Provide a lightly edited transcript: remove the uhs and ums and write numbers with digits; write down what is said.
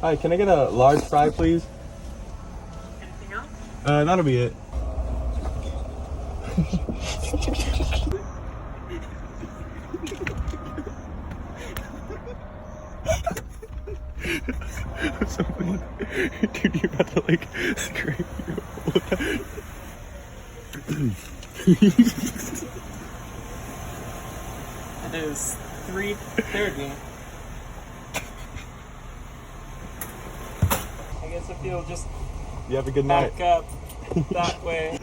Hi, can I get a large fry, please? Anything else? That'll be it. Someone, dude, you're about to like scrape your whole It is 3:30. I guess if you'll just You have a good night. back up that way.